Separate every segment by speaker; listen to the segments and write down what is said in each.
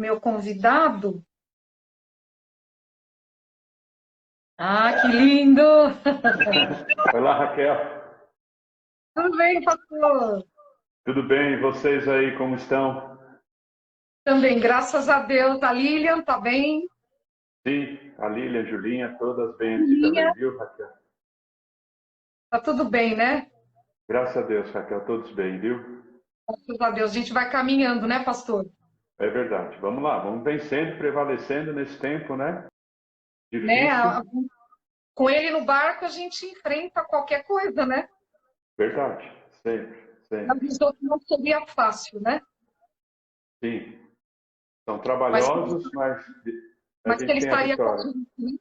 Speaker 1: meu convidado. Ah, que lindo!
Speaker 2: Olá, Raquel.
Speaker 1: Tudo bem, pastor?
Speaker 2: Tudo bem? E vocês aí, como estão?
Speaker 1: Também, graças a Deus. A Lilian tá bem?
Speaker 2: Sim, a Lília, a Julinha, todas bem aqui
Speaker 1: Lilia,
Speaker 2: também, viu, Raquel?
Speaker 1: tá tudo bem, né?
Speaker 2: Graças a Deus, Raquel, todos bem, viu?
Speaker 1: Graças a Deus. A gente vai caminhando, né, pastor?
Speaker 2: É verdade. Vamos lá, vamos vencendo, prevalecendo nesse tempo, né?
Speaker 1: Né?
Speaker 2: Difícil.
Speaker 1: Com ele no barco, a gente enfrenta qualquer coisa, né?
Speaker 2: Verdade. Sempre, sempre.
Speaker 1: Avisou que não seria fácil, né?
Speaker 2: Sim. São
Speaker 1: Mas,
Speaker 2: trabalhosos, mas a
Speaker 1: mas que
Speaker 2: gente
Speaker 1: ele
Speaker 2: tem a
Speaker 1: estaria com a
Speaker 2: vitória.
Speaker 1: gente, né?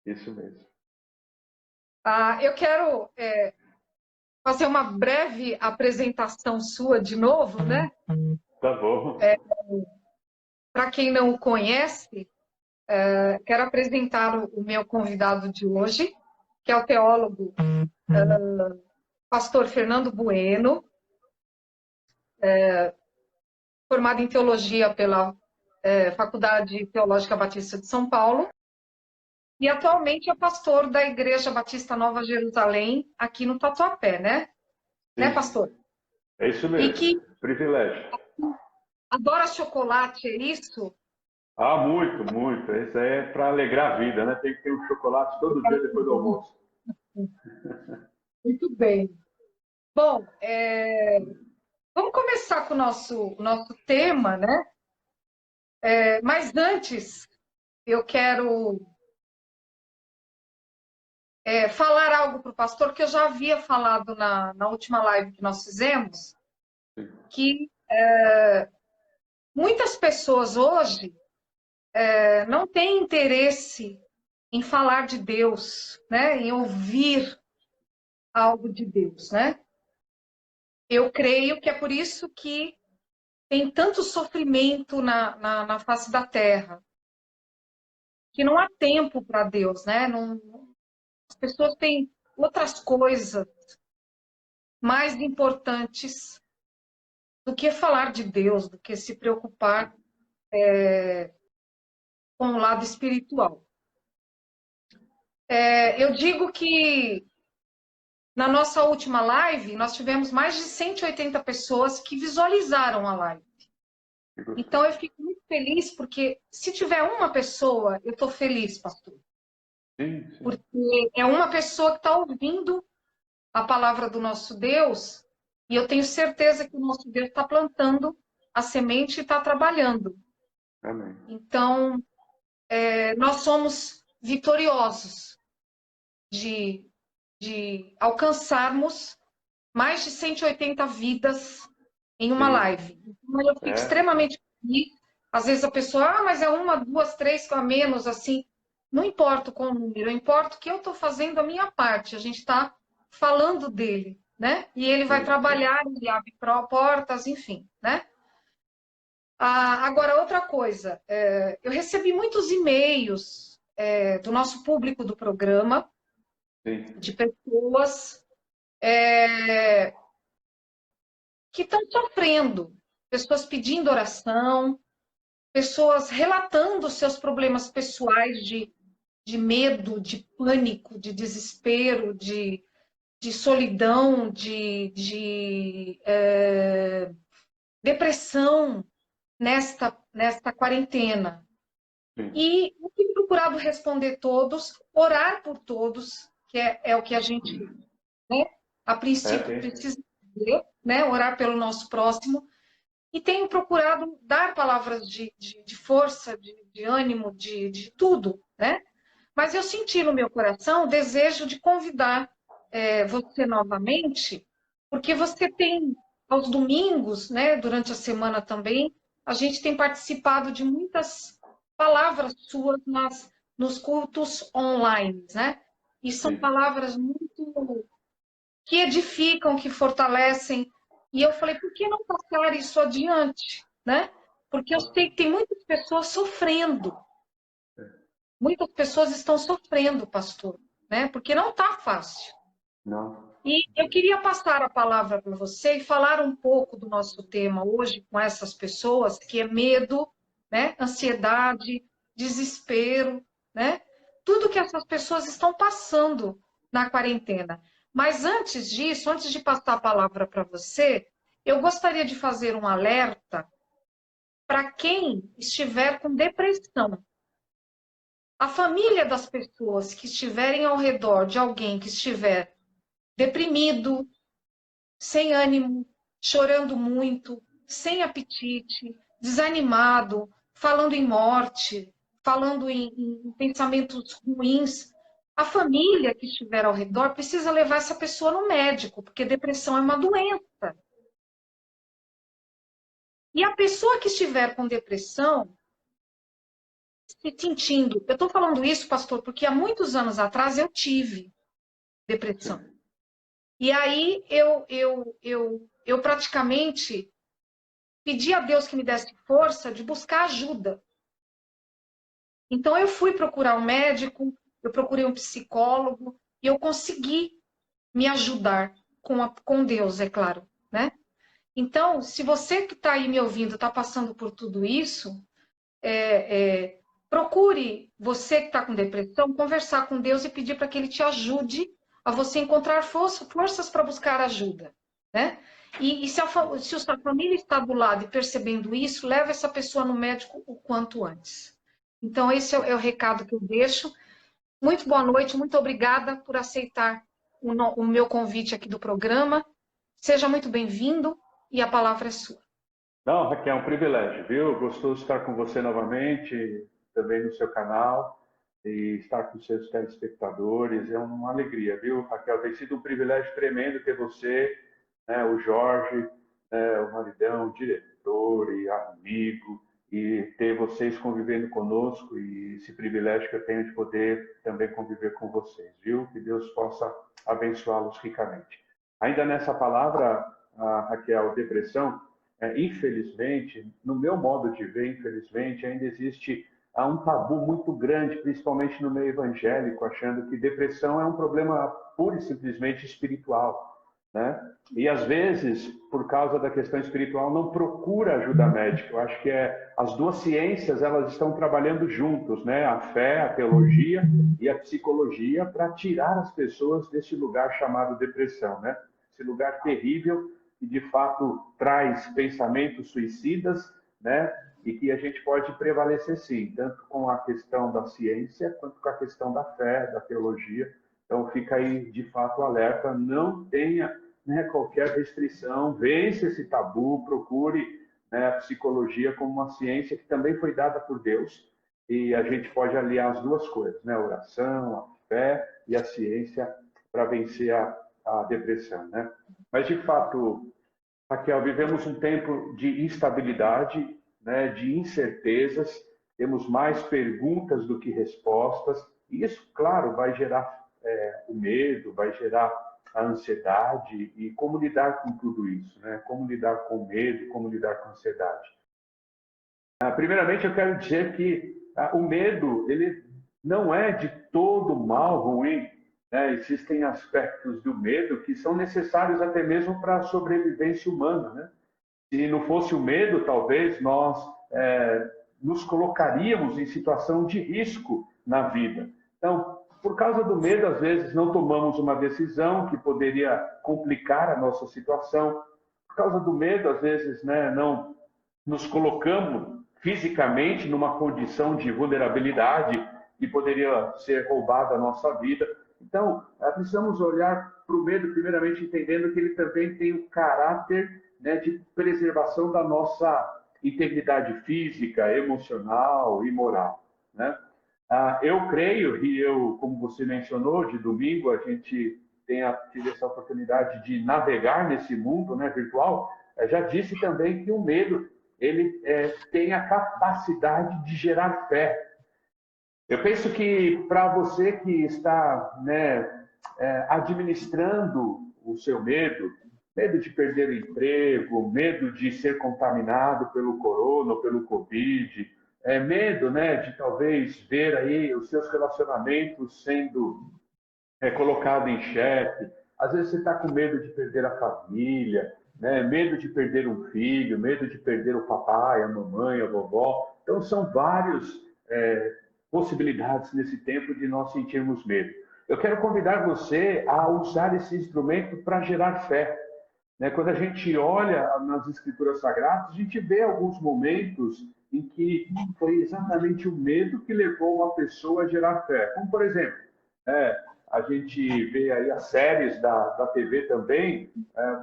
Speaker 2: Isso mesmo.
Speaker 1: Eu quero fazer uma breve apresentação sua de novo, né?
Speaker 2: Tá bom.
Speaker 1: Para quem não o conhece, quero apresentar o meu convidado de hoje, que é o teólogo pastor Fernando Bueno, formado em teologia pela Faculdade Teológica Batista de São Paulo, e atualmente é pastor da Igreja Batista Nova Jerusalém, aqui no Tatuapé, né? Né,
Speaker 2: Sim,
Speaker 1: pastor?
Speaker 2: é isso
Speaker 1: E
Speaker 2: mesmo.
Speaker 1: que
Speaker 2: Privilégio.
Speaker 1: adora chocolate, é isso?
Speaker 2: Ah, muito, muito. Isso aí é para alegrar a vida, né? Tem que ter um chocolate todo dia depois do almoço.
Speaker 1: Muito bem. Bom, vamos começar com o nosso tema, né? Mas antes, eu quero falar algo para o pastor que eu já havia falado na última live que nós fizemos, que muitas pessoas hoje não têm interesse em falar de Deus, né? Em ouvir algo de Deus, né? Eu creio que é por isso que tem tanto sofrimento na face da terra, que não há tempo para Deus, né? Não, as pessoas têm outras coisas mais importantes do que falar de Deus, do que se preocupar com o lado espiritual. Eu digo que na nossa última live, nós tivemos mais de 180 pessoas que visualizaram a live. Então, eu fico muito feliz, porque se tiver uma pessoa, eu estou feliz, pastor.
Speaker 2: Sim, sim.
Speaker 1: Porque é uma pessoa que está ouvindo a palavra do nosso Deus, e eu tenho certeza que o nosso Deus está plantando a semente e está trabalhando.
Speaker 2: Amém.
Speaker 1: Então, nós somos vitoriosos de alcançarmos mais de 180 vidas em uma
Speaker 2: Sim.
Speaker 1: live. Então, eu fico
Speaker 2: É,
Speaker 1: extremamente feliz. Às vezes a pessoa, mas é uma, duas, três a menos, assim. Não importa com o número, importa o que eu estou fazendo a minha parte. A gente está falando dele, né? E ele vai
Speaker 2: sim, sim.
Speaker 1: trabalhar, ele abre portas, enfim, né? Agora, outra coisa, eu recebi muitos e-mails do nosso público do programa,
Speaker 2: Sim,
Speaker 1: de pessoas que estão sofrendo, pessoas pedindo oração, pessoas relatando seus problemas pessoais de medo, de pânico, de desespero, de solidão, de depressão nesta quarentena.
Speaker 2: sim.
Speaker 1: E eu tenho procurado responder todos, orar por todos, que é o que a gente, né, a
Speaker 2: É,
Speaker 1: princípio,
Speaker 2: tem.
Speaker 1: precisa fazer, né, orar pelo nosso próximo. E tenho procurado dar palavras de força, de ânimo, de tudo, né? Mas eu senti no meu coração o desejo de convidar você novamente, porque você tem, aos domingos, né, durante a semana também, a gente tem participado de muitas palavras suas nos cultos online, né? E são
Speaker 2: Sim.
Speaker 1: palavras muito que edificam, que fortalecem. E eu falei, por que não passar isso adiante, né? Porque eu sei que tem muitas pessoas sofrendo. Muitas pessoas estão sofrendo, pastor, né? Porque não está fácil.
Speaker 2: Não.
Speaker 1: E eu queria passar a palavra para você e falar um pouco do nosso tema hoje com essas pessoas, que é medo, né? Ansiedade, desespero, né? Tudo que essas pessoas estão passando na quarentena. Mas antes disso, antes de passar a palavra para você, eu gostaria de fazer um alerta para quem estiver com depressão. A família das pessoas que estiverem ao redor de alguém que estiver deprimido, sem ânimo, chorando muito, sem apetite, desanimado, falando em morte, falando em pensamentos ruins, a família que estiver ao redor precisa levar essa pessoa no médico, porque depressão é uma doença. E a pessoa que estiver com depressão, se sentindo. Eu estou falando isso, pastor, porque há muitos anos atrás eu tive depressão. E aí eu praticamente pedi a Deus que me desse força de buscar ajuda. Então eu fui procurar um médico, eu procurei um psicólogo e eu consegui me ajudar com Deus, é claro, né? Então, se você que está aí me ouvindo está passando por tudo isso, procure, você que está com depressão, conversar com Deus e pedir para que Ele te ajude a você encontrar forças para buscar ajuda, né? E se a sua família está do lado e percebendo isso, leve essa pessoa no médico o quanto antes. Então, esse é o recado que eu deixo. Muito boa noite, muito obrigada por aceitar o meu convite aqui do programa. Seja muito bem-vindo e a palavra é sua.
Speaker 2: Não, Raquel, é um privilégio, viu? Gostoso estar com você novamente, também no seu canal, e estar com seus telespectadores. É uma alegria, viu, Raquel? Tem sido um privilégio tremendo ter você, né, o Jorge, né, o maridão, o diretor e amigo, e ter vocês convivendo conosco, e esse privilégio que eu tenho de poder também conviver com vocês, viu? Que Deus possa abençoá-los ricamente. Ainda nessa palavra, Raquel, depressão, infelizmente, no meu modo de ver, infelizmente, ainda existe um tabu muito grande, principalmente no meio evangélico, achando que depressão é um problema pura e simplesmente espiritual, né? E às vezes, por causa da questão espiritual, não procura ajuda médica. Eu acho que as duas ciências elas estão trabalhando juntos, né? A fé, a teologia e a psicologia para tirar as pessoas desse lugar chamado depressão, né? Esse lugar terrível que de fato traz pensamentos suicidas, né? E que a gente pode prevalecer sim, tanto com a questão da ciência quanto com a questão da fé, da teologia. Então fica aí de fato o alerta, não tenha, né, qualquer restrição, vence esse tabu, procure, né, a psicologia como uma ciência que também foi dada por Deus e a gente pode aliar as duas coisas, né? A oração, a fé e a ciência para vencer a depressão, né? Mas de fato, Raquel, vivemos um tempo de instabilidade, né, de incertezas, temos mais perguntas do que respostas, e isso, claro, vai gerar o medo, vai gerar a ansiedade, e como lidar com tudo isso, né? Como lidar com o medo, como lidar com a ansiedade. Primeiramente, eu quero dizer que o medo, ele não é de todo mal ruim, né? Existem aspectos do medo que são necessários até mesmo para a sobrevivência humana, né? Se não fosse o medo, talvez nós nos colocaríamos em situação de risco na vida. Então, por causa do medo, às vezes não tomamos uma decisão que poderia complicar a nossa situação. Por causa do medo, às vezes, né, não nos colocamos fisicamente numa condição de vulnerabilidade que poderia ser roubada a nossa vida. Então, precisamos olhar para o medo, primeiramente entendendo que ele também tem o caráter, né, de preservação da nossa integridade física, emocional e moral, né? Eu creio, e eu, como você mencionou, de domingo a gente tive essa oportunidade de navegar nesse mundo, né, virtual. Já disse também que o medo ele tem a capacidade de gerar fé. Eu penso que para você que está, né, administrando o seu medo, medo de perder o emprego, medo de ser contaminado pelo corona, pelo Covid, medo, né, de talvez ver aí os seus relacionamentos sendo colocado em xeque. Às vezes você está com medo de perder a família, né? Medo de perder um filho, medo de perder o papai, a mamãe, a vovó. Então, são várias possibilidades nesse tempo de nós sentirmos medo. Eu quero convidar você a usar esse instrumento para gerar fé. Né? Quando a gente olha nas Escrituras Sagradas, a gente vê alguns momentos em que foi exatamente o medo que levou uma pessoa a gerar fé. Como, por exemplo, a gente vê aí as séries da TV também,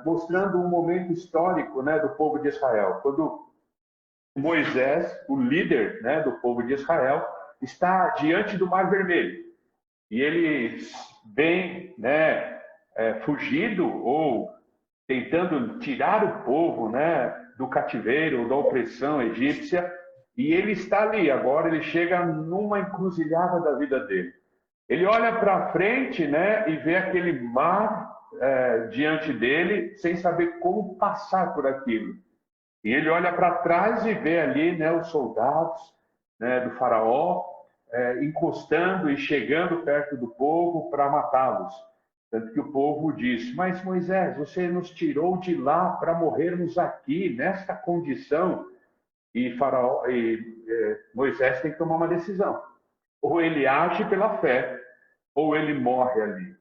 Speaker 2: mostrando um momento histórico, né, do povo de Israel. Quando Moisés, o líder, né, do povo de Israel, está diante do Mar Vermelho. E ele vem, né, fugido ou tentando tirar o povo, né, do cativeiro, da opressão egípcia, e ele está ali. Agora ele chega numa encruzilhada da vida dele. Ele olha para frente, né, e vê aquele mar diante dele, sem saber como passar por aquilo. E ele olha para trás e vê ali, né, os soldados, né, do faraó encostando e chegando perto do povo para matá-los. Tanto que o povo diz: mas Moisés, você nos tirou de lá para morrermos aqui, nesta condição. E Moisés tem que tomar uma decisão. Ou ele age pela fé, ou ele morre ali.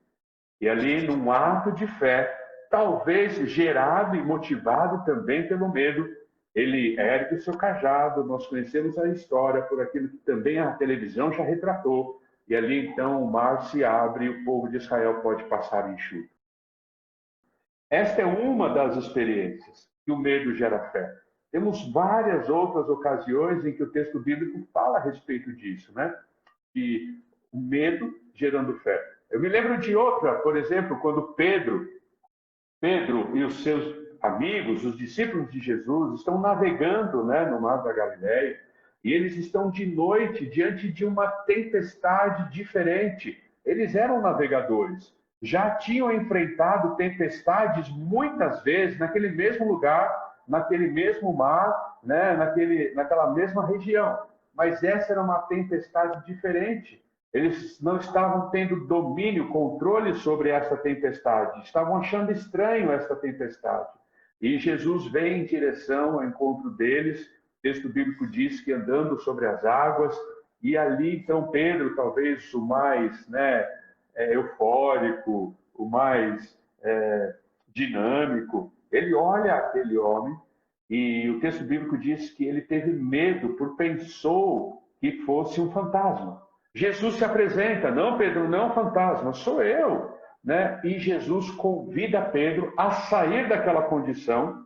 Speaker 2: E ali, num ato de fé, talvez gerado e motivado também pelo medo, ele ergue o seu cajado. Nós conhecemos a história por aquilo que também a televisão já retratou. E ali, então, o mar se abre e o povo de Israel pode passar enxuto. Esta é uma das experiências que o medo gera fé. Temos várias outras ocasiões em que o texto bíblico fala a respeito disso, né? De o medo gerando fé. Eu me lembro de outra, por exemplo, quando Pedro e os seus amigos, os discípulos de Jesus, estão navegando, né, no mar da Galileia, e eles estão de noite diante de uma tempestade diferente. Eles eram navegadores, já tinham enfrentado tempestades muitas vezes naquele mesmo lugar, naquele mesmo mar, né, naquela mesma região. Mas essa era uma tempestade diferente. Eles não estavam tendo domínio, controle sobre essa tempestade. Estavam achando estranho essa tempestade. E Jesus vem em direção ao encontro deles. O texto bíblico diz que andando sobre as águas. E ali, então, Pedro, talvez o mais, né, eufórico, o mais dinâmico, ele olha aquele homem e o texto bíblico diz que ele teve medo porque pensou que fosse um fantasma. Jesus se apresenta: não, Pedro, não fantasma, sou eu. Né? E Jesus convida Pedro a sair daquela condição,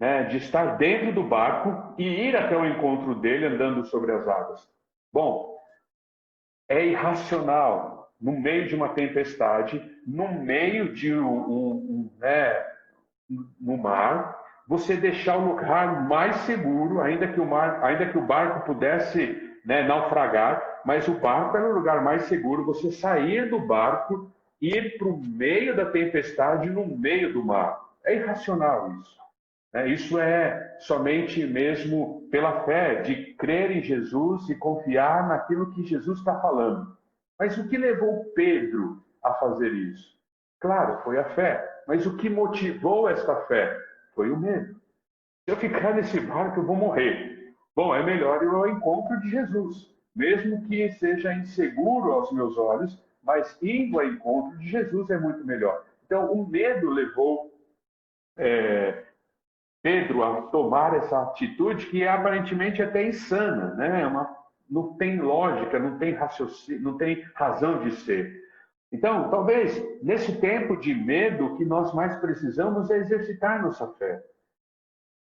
Speaker 2: né, de estar dentro do barco e ir até o encontro dele andando sobre as águas. Bom, é irracional, no meio de uma tempestade, no meio de no mar, você deixar o lugar mais seguro, ainda que o barco pudesse, né, naufragar, mas o barco era o lugar mais seguro. Você sair do barco e ir para o meio da tempestade, no meio do mar. É irracional isso. Isso é somente mesmo pela fé, de crer em Jesus e confiar naquilo que Jesus está falando. Mas o que levou Pedro a fazer isso? Claro, foi a fé. Mas o que motivou essa fé? Foi o medo. Se eu ficar nesse barco, eu vou morrer. Bom, é melhor ir ao encontro de Jesus, mesmo que seja inseguro aos meus olhos, mas indo ao encontro de Jesus é muito melhor. Então, o medo levou Pedro a tomar essa atitude que é aparentemente até insana, né? Não tem lógica, não tem raciocínio, não tem razão de ser. Então, talvez nesse tempo de medo, o que nós mais precisamos é exercitar nossa fé.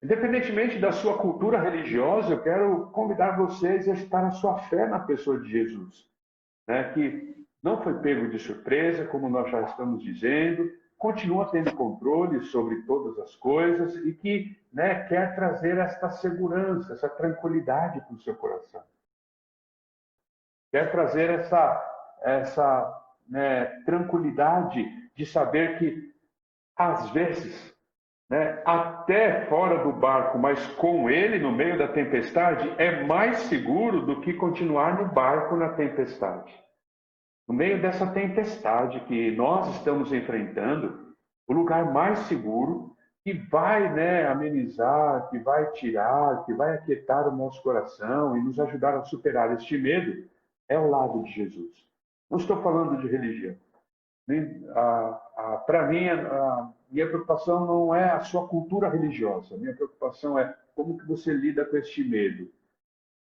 Speaker 2: Independentemente da sua cultura religiosa, eu quero convidar você a exercitar a sua fé na pessoa de Jesus, né? Que não foi pego de surpresa, como nós já estamos dizendo, continua tendo controle sobre todas as coisas e que, né, quer trazer esta segurança, essa tranquilidade para o seu coração. Quer trazer essa tranquilidade de saber que, às vezes, né, até fora do barco, mas com ele no meio da tempestade, é mais seguro do que continuar no barco na tempestade. No meio dessa tempestade que nós estamos enfrentando, o lugar mais seguro que vai, né, amenizar, que vai tirar, que vai aquietar o nosso coração e nos ajudar a superar este medo, é o lado de Jesus. Não estou falando de religião. Para mim, a minha preocupação não é a sua cultura religiosa. A minha preocupação é como que você lida com este medo.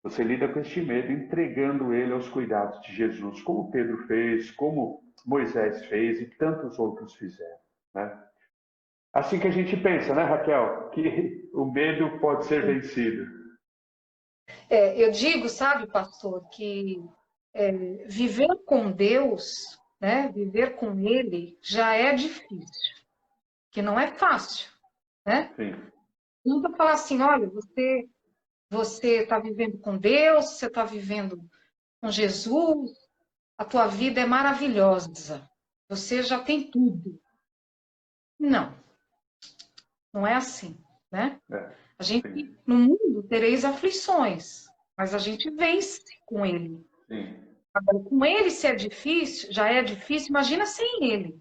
Speaker 2: Você lida com este medo entregando ele aos cuidados de Jesus, como Pedro fez, como Moisés fez e tantos outros fizeram, né? Assim que a gente pensa, né, Raquel, que o medo pode ser vencido.
Speaker 1: Eu digo, sabe, pastor, que viver com Deus, né, viver com Ele, já é difícil, que não é fácil, né?
Speaker 2: Sim,
Speaker 1: Nunca falar assim, olha, você está vivendo com Deus, você está vivendo com Jesus, a tua vida é maravilhosa, você já tem tudo. Não, não é assim, né?
Speaker 2: é,
Speaker 1: A gente,
Speaker 2: sim,
Speaker 1: no mundo, tereis aflições, mas a gente vence com Ele.
Speaker 2: sim,
Speaker 1: Agora, com Ele, se é difícil, já é difícil, imagina sem Ele.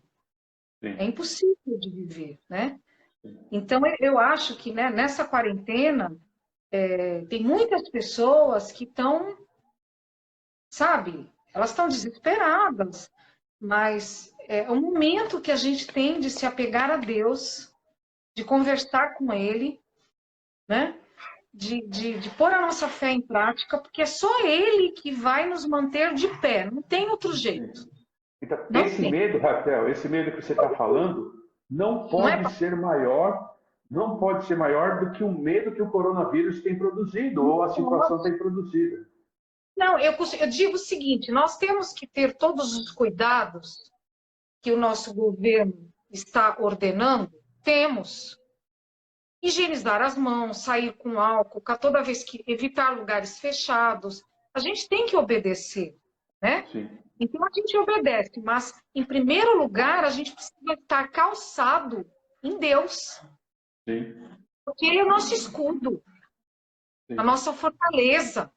Speaker 1: É
Speaker 2: sim,
Speaker 1: impossível de viver, né?
Speaker 2: sim,
Speaker 1: Então, eu acho que, né, nessa quarentena, tem muitas pessoas que estão, sabe, elas estão desesperadas, mas é o momento que a gente tem de se apegar a Deus, de conversar com Ele, né? De pôr a nossa fé em prática, porque é só Ele que vai nos manter de pé, não tem outro jeito.
Speaker 2: sim. Então,
Speaker 1: Não
Speaker 2: esse
Speaker 1: tem.
Speaker 2: medo, Raquel, esse medo que você está falando, não
Speaker 1: Não é.
Speaker 2: pode ser maior, não pode ser maior do que o medo que o coronavírus tem produzido ou a situação tem produzido.
Speaker 1: Não, eu digo o seguinte: nós temos que ter todos os cuidados que o nosso governo está ordenando. Temos. Higienizar as mãos, sair com álcool, toda vez que evitar lugares fechados. A gente tem que obedecer, né?
Speaker 2: Sim,
Speaker 1: Então a gente obedece, mas em primeiro lugar a gente precisa estar calçado em Deus,
Speaker 2: sim,
Speaker 1: porque Ele é o nosso escudo, a
Speaker 2: sim.
Speaker 1: nossa fortaleza.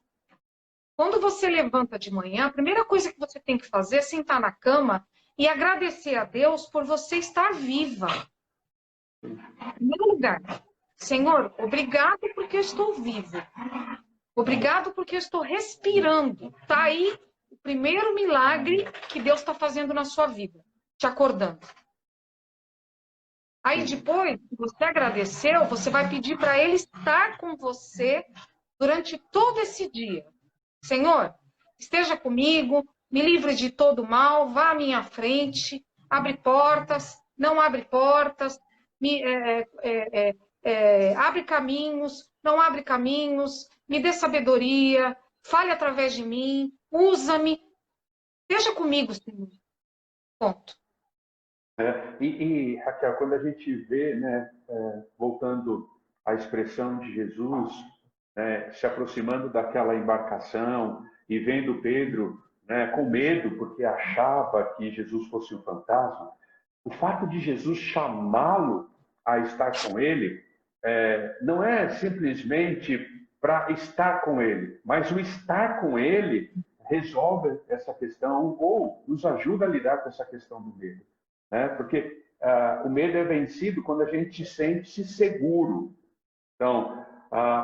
Speaker 1: Quando você levanta de manhã, a primeira coisa que você tem que fazer é sentar na cama e agradecer a Deus por você estar viva. Em primeiro lugar, Senhor, obrigado porque eu estou vivo. Obrigado porque eu estou respirando. Está aí o primeiro milagre que Deus está fazendo na sua vida, te acordando. Aí
Speaker 2: Sim.
Speaker 1: depois, que você agradeceu, você vai pedir para Ele estar com você durante todo esse dia. Senhor, esteja comigo, me livre de todo mal, vá à minha frente, abre portas, não abre portas, abre caminhos, não abre caminhos, me dê sabedoria, fale através de mim, usa-me, esteja comigo, Senhor. Ponto.
Speaker 2: Raquel, quando a gente vê, né, voltando à expressão de Jesus, né, se aproximando daquela embarcação e vendo Pedro, né, com medo, porque achava que Jesus fosse um fantasma, o fato de Jesus chamá-lo a estar com ele não é simplesmente para estar com ele, mas o estar com ele resolve essa questão ou nos ajuda a lidar com essa questão do medo, né? Porque o medo é vencido quando a gente sente-se seguro. Então,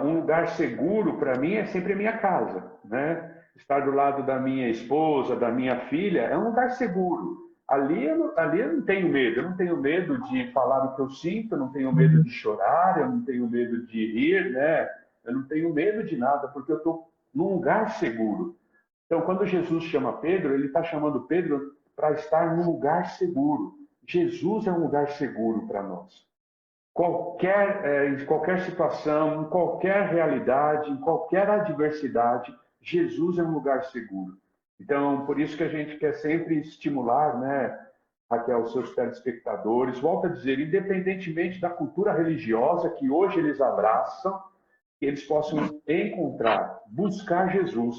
Speaker 2: um lugar seguro para mim é sempre a minha casa, né? Estar do lado da minha esposa, da minha filha, é um lugar seguro. Ali eu não tenho medo. Eu não tenho medo de falar o que eu sinto, eu não tenho medo de chorar, eu não tenho medo de rir, né? Eu não tenho medo de nada, porque eu estou num lugar seguro. Então, quando Jesus chama Pedro, ele está chamando Pedro para estar num lugar seguro. Jesus é um lugar seguro para nós. Em qualquer situação, em qualquer realidade, em qualquer adversidade, Jesus é um lugar seguro. Então, por isso que a gente quer sempre estimular, né, Raquel, os seus telespectadores, volto a dizer, independentemente da cultura religiosa que hoje eles abraçam, que eles possam encontrar, buscar Jesus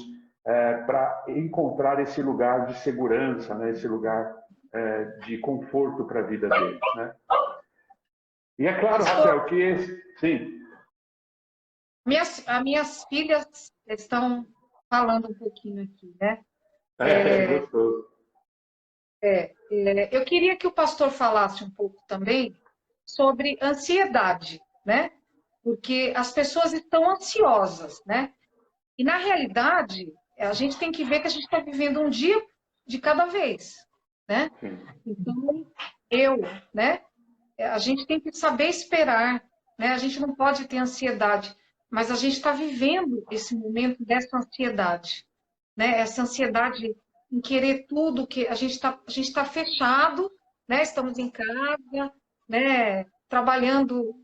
Speaker 2: para encontrar esse lugar de segurança, né, esse lugar de conforto para a vida deles, né? E é claro,
Speaker 1: Pastor,
Speaker 2: Raquel, que sim,
Speaker 1: as minhas filhas estão falando um pouquinho aqui, né?
Speaker 2: gostoso.
Speaker 1: Eu queria que o pastor falasse um pouco também sobre ansiedade, né? Porque as pessoas estão ansiosas, né? E na realidade, a gente tem que ver que a gente está vivendo um dia de cada vez, né?
Speaker 2: Sim.
Speaker 1: Então, né? A gente tem que saber esperar, né? A gente não pode ter ansiedade, mas a gente está vivendo esse momento dessa ansiedade, né? Essa ansiedade em querer tudo, que a gente está fechado, né? Estamos em casa, né? Trabalhando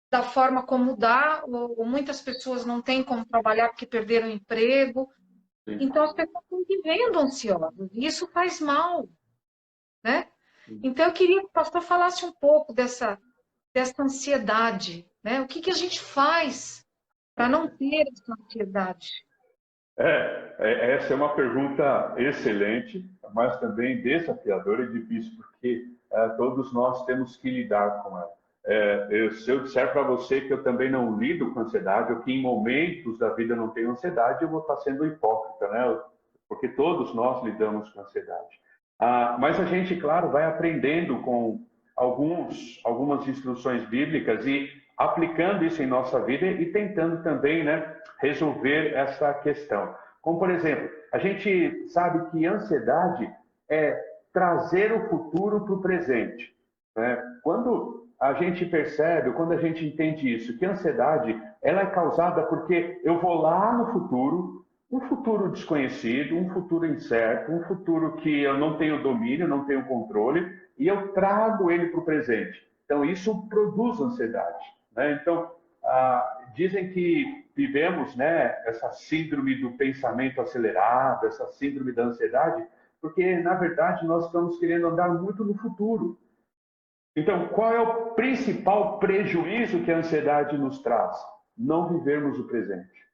Speaker 1: da forma como dá, ou muitas pessoas não têm como trabalhar porque perderam o emprego.
Speaker 2: Sim.
Speaker 1: Então as pessoas estão vivendo ansiosas, e isso faz mal, né?
Speaker 2: Sim.
Speaker 1: Então eu queria que o pastor falasse um pouco dessa ansiedade, né? O que que a gente faz para não ter essa ansiedade?
Speaker 2: Essa é uma pergunta excelente, mas também desafiadora e difícil, porque todos nós temos que lidar com ela. Se eu disser para você que eu também não lido com ansiedade, ou que em momentos da vida não tenho ansiedade, eu vou estar sendo hipócrita, né? Porque todos nós lidamos com ansiedade. Mas a gente, claro, vai aprendendo com algumas instruções bíblicas e aplicando isso em nossa vida e tentando também, né, resolver essa questão. Como, por exemplo, a gente sabe que ansiedade é trazer o futuro para o presente, né? Quando a gente percebe, quando a gente entende isso, que a ansiedade ela é causada porque eu vou lá no futuro, um futuro desconhecido, um futuro incerto, um futuro que eu não tenho domínio, não tenho controle, e eu trago ele para o presente. Então, isso produz ansiedade, né? Então, dizem que vivemos, né, essa síndrome do pensamento acelerado, essa síndrome da ansiedade, porque, na verdade, nós estamos querendo andar muito no futuro. Então, qual é o principal prejuízo que a ansiedade nos traz? Não vivermos o presente.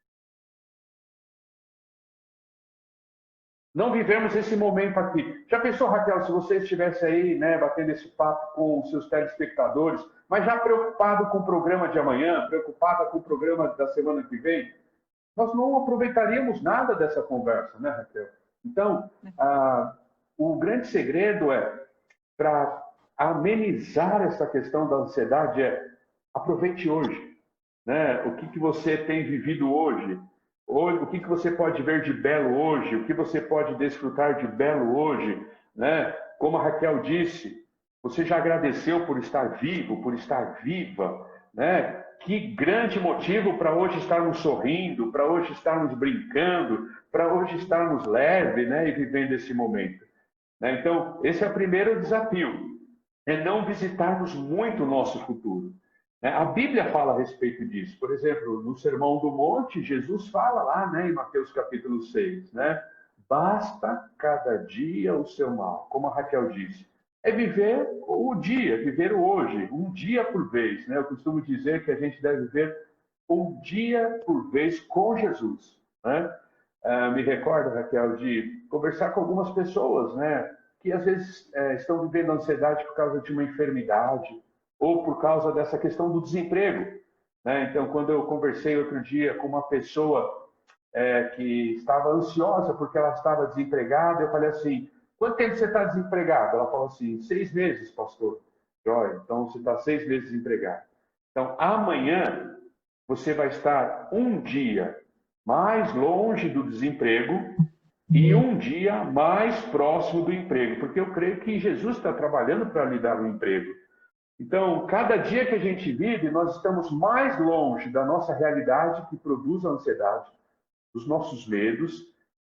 Speaker 2: Não vivemos esse momento aqui. Já pensou, Raquel, se você estivesse aí, né, batendo esse papo com os seus telespectadores, mas já preocupado com o programa de amanhã, preocupada com o programa da semana que vem, nós não aproveitaríamos nada dessa conversa, né, Raquel? Então, o grande segredo para amenizar essa questão da ansiedade aproveite hoje, né? O que você tem vivido hoje? O que você pode ver de belo hoje? O que você pode desfrutar de belo hoje? Né? Como a Raquel disse, você já agradeceu por estar vivo, por estar viva, né? Que grande motivo para hoje estarmos sorrindo, para hoje estarmos brincando, para hoje estarmos leves, né? E vivendo esse momento, né? Então, esse é o primeiro desafio, é não visitarmos muito o nosso futuro. A Bíblia fala a respeito disso. Por exemplo, no Sermão do Monte, Jesus fala lá, né, em Mateus capítulo 6, né? Basta cada dia o seu mal, como a Raquel disse. É viver o dia, viver o hoje, um dia por vez, né? Eu costumo dizer que a gente deve viver um dia por vez com Jesus, né? Me recordo, Raquel, de conversar com algumas pessoas, né, que às vezes estão vivendo ansiedade por causa de uma enfermidade ou por causa dessa questão do desemprego, né? Então, quando eu conversei outro dia com uma pessoa que estava ansiosa porque ela estava desempregada, eu falei assim: quanto tempo você está desempregado? Ela falou assim: 6 meses, pastor. Joia, então você está 6 meses desempregado. Então, amanhã você vai estar um dia mais longe do desemprego e um dia mais próximo do emprego, porque eu creio que Jesus está trabalhando para lhe dar um emprego. Então, cada dia que a gente vive, nós estamos mais longe da nossa realidade que produz a ansiedade, dos nossos medos,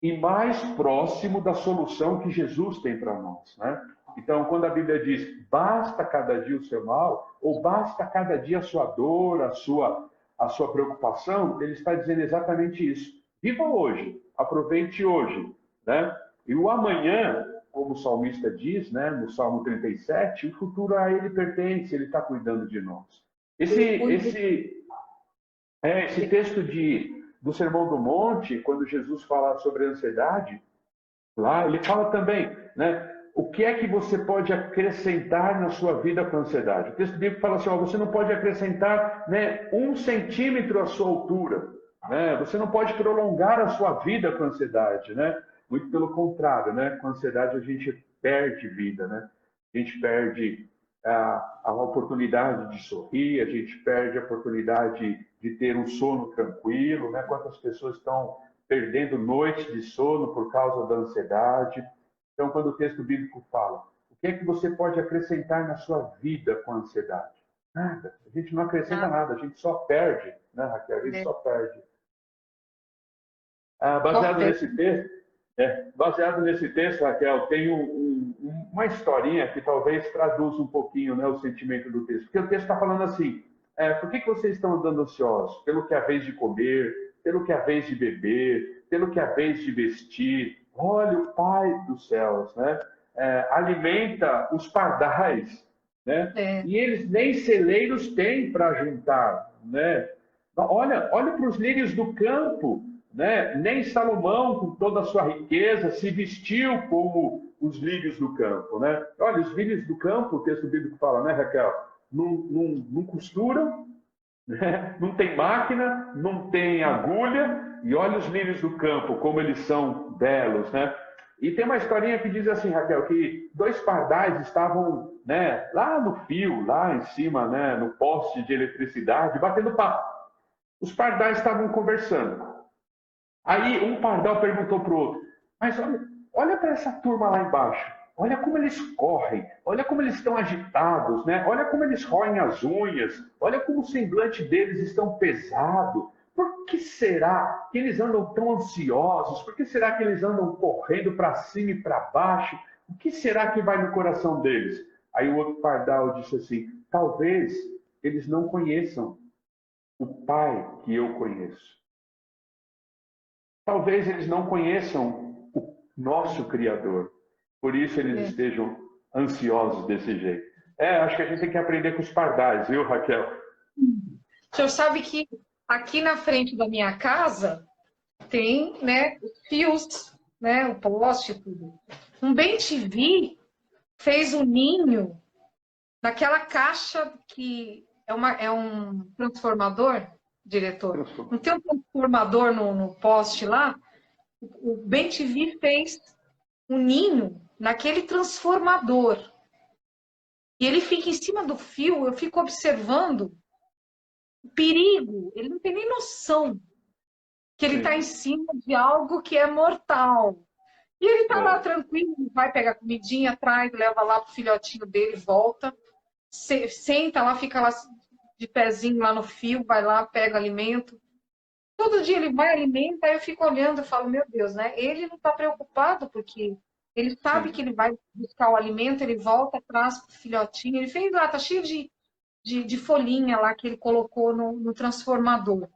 Speaker 2: e mais próximo da solução que Jesus tem para nós, né? Então, quando a Bíblia diz, basta cada dia o seu mal, ou basta cada dia a sua dor, a sua preocupação, ele está dizendo exatamente isso. Viva hoje, aproveite hoje, né? E o amanhã, como o salmista diz, né, no Salmo 37, o futuro a ele pertence, ele está cuidando de nós. Esse texto do Sermão do Monte, quando Jesus fala sobre a ansiedade, lá ele fala também, né? O que é que você pode acrescentar na sua vida com a ansiedade? O texto bíblico fala assim: ó, você não pode acrescentar, né, 1 centímetro à sua altura, né? Você não pode prolongar a sua vida com a ansiedade, né? Muito pelo contrário, né? Com a ansiedade a gente perde vida, né? A gente perde a oportunidade de sorrir, a gente perde a oportunidade de ter um sono tranquilo, né? Quantas pessoas estão perdendo noites de sono por causa da ansiedade. Então, quando o texto bíblico fala, o que é que você pode acrescentar na sua vida com a ansiedade? Nada. A gente não acrescenta nada, a gente só perde, né, Raquel? A gente só perde. Baseado nesse texto, baseado nesse texto, Raquel, tem uma historinha que talvez traduza um pouquinho, né, o sentimento do texto. Porque o texto está falando assim, por que vocês estão andando ansiosos? Pelo que é a vez de comer, pelo que é a vez de beber, pelo que é a vez de vestir. Olha o Pai dos céus, né? Alimenta os pardais, né? E eles nem celeiros têm para juntar, né? Olha para os lírios do campo, né? Nem Salomão, com toda a sua riqueza, se vestiu como os lírios do campo, né? Olha, os lírios do campo, o texto bíblico fala, né, Raquel? Não costuram, né? Não tem máquina, não tem agulha, e olha os lírios do campo, como eles são belos, né? E tem uma historinha que diz assim, Raquel, que 2 pardais estavam, né, lá no fio, lá em cima, né, no poste de eletricidade, batendo papo. Os pardais estavam conversando. Aí um pardal perguntou para o outro, mas olha para essa turma lá embaixo, olha como eles correm, olha como eles estão agitados, né? Olha como eles roem as unhas, olha como o semblante deles estão pesado. Por que será que eles andam tão ansiosos? Por que será que eles andam correndo para cima e para baixo? O que será que vai no coração deles? Aí o outro pardal disse assim, talvez eles não conheçam o Pai que eu conheço. Talvez eles não conheçam o nosso Criador. Por isso eles estejam ansiosos desse jeito. Acho que a gente tem que aprender com os pardais, viu, Raquel?
Speaker 1: O senhor sabe que aqui na frente da minha casa tem, né, os fios, né, o poste e tudo. Um bem-te-vi fez um ninho naquela caixa que é um transformador, diretor. Não tem um transformador no poste lá? O bem-te-vi fez um ninho naquele transformador. E ele fica em cima do fio, eu fico observando o perigo. Ele não tem nem noção que ele está em cima de algo que é mortal. E ele está lá tranquilo, vai pegar comidinha, traz, leva lá pro filhotinho dele, volta, senta lá, fica lá de pezinho lá no fio, vai lá, pega alimento. Todo dia ele vai, alimenta, aí eu fico olhando e falo, meu Deus, né? Ele não está preocupado, porque ele sabe que ele vai buscar o alimento, ele volta, traz pro filhotinho. Ele fez lá, tá cheio de folhinha lá que ele colocou no transformador.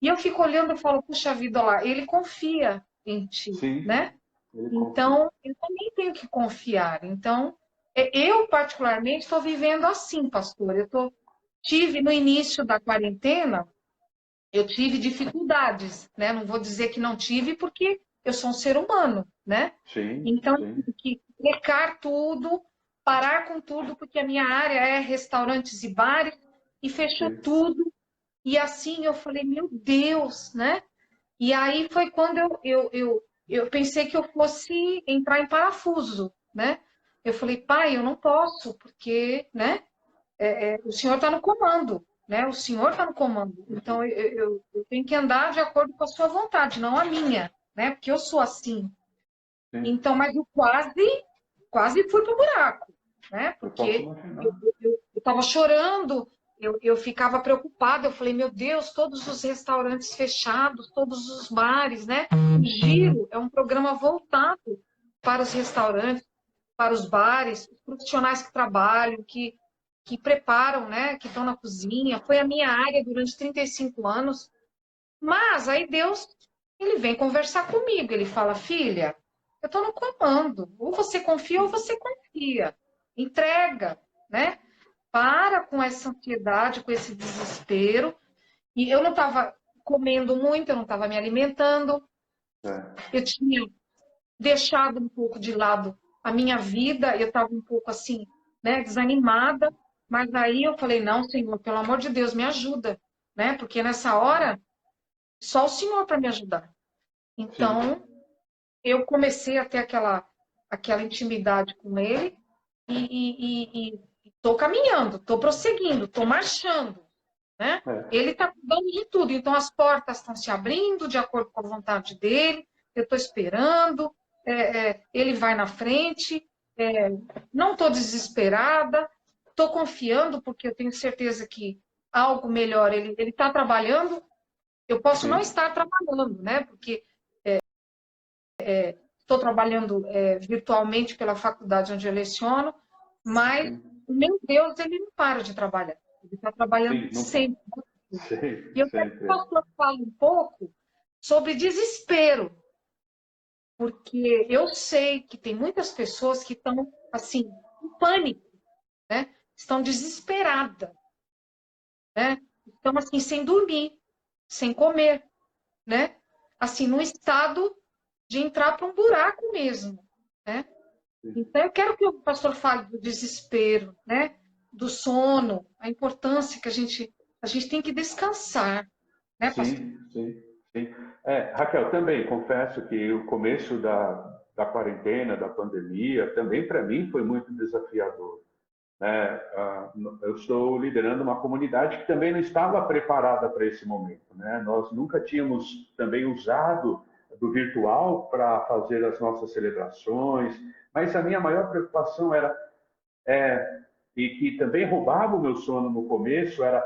Speaker 1: E eu fico olhando e falo, puxa vida, olha lá, ele confia em ti, né? Então, eu também tenho que confiar. Então, eu particularmente estou vivendo assim, pastor. Tive no início da quarentena, eu tive dificuldades, né? Não vou dizer que não tive, porque eu sou um ser humano, né? Então, eu tive que trecar tudo, parar com tudo, porque a minha área é restaurantes e bares, e fechou tudo. E assim eu falei, meu Deus, né? E aí foi quando eu pensei que eu fosse entrar em parafuso, né? Eu falei, pai, eu não posso, porque, né? O senhor está no comando, né? O senhor está no comando. Então eu tenho que andar de acordo com a sua vontade, não a minha, né? Porque eu sou assim. Então, mas eu quase fui pro buraco, né? Porque eu estava chorando. Eu ficava preocupada, eu falei, meu Deus, todos os restaurantes fechados, todos os bares, né? O Giro é um programa voltado para os restaurantes, para os bares, os profissionais que trabalham, que preparam, né? Que estão na cozinha. Foi a minha área durante 35 anos. Mas aí Deus, ele vem conversar comigo, ele fala, filha, eu estou no comando, ou você confia ou você confia. Entrega, né? Para com essa ansiedade, com esse desespero. E eu não estava comendo muito, eu não estava me alimentando. Eu tinha deixado um pouco de lado a minha vida, eu estava um pouco assim, né, desanimada. Mas aí eu falei, não, Senhor, pelo amor de Deus, me ajuda, né? Porque nessa hora, só o Senhor para me ajudar. Então, eu comecei a ter aquela intimidade com Ele e estou caminhando, estou prosseguindo, estou marchando, né? Ele está cuidando de tudo. Então, as portas estão se abrindo de acordo com a vontade dele. Eu estou esperando. Ele vai na frente. Não estou desesperada. Estou confiando, porque eu tenho certeza que algo melhor ele está trabalhando. Eu posso não estar trabalhando, né? Porque estou trabalhando virtualmente pela faculdade onde eu leciono, mas o meu Deus, ele não para de trabalhar. Ele está trabalhando sempre. E eu quero que o pastor fale um pouco sobre desespero, porque eu sei que tem muitas pessoas que estão, assim, em pânico, né? Estão desesperadas, né? Estão, assim, sem dormir, sem comer, né? Assim, num estado de entrar para um buraco mesmo, né? Então, eu quero que o pastor fale do desespero, né? Do sono, a importância que a gente tem que descansar, né, pastor?
Speaker 2: Sim. Raquel, também confesso que o começo da quarentena, da pandemia, também para mim foi muito desafiador, né? Eu estou liderando uma comunidade que também não estava preparada para esse momento, né? Nós nunca tínhamos também usado do virtual para fazer as nossas celebrações, mas a minha maior preocupação era e que também roubava o meu sono no começo, era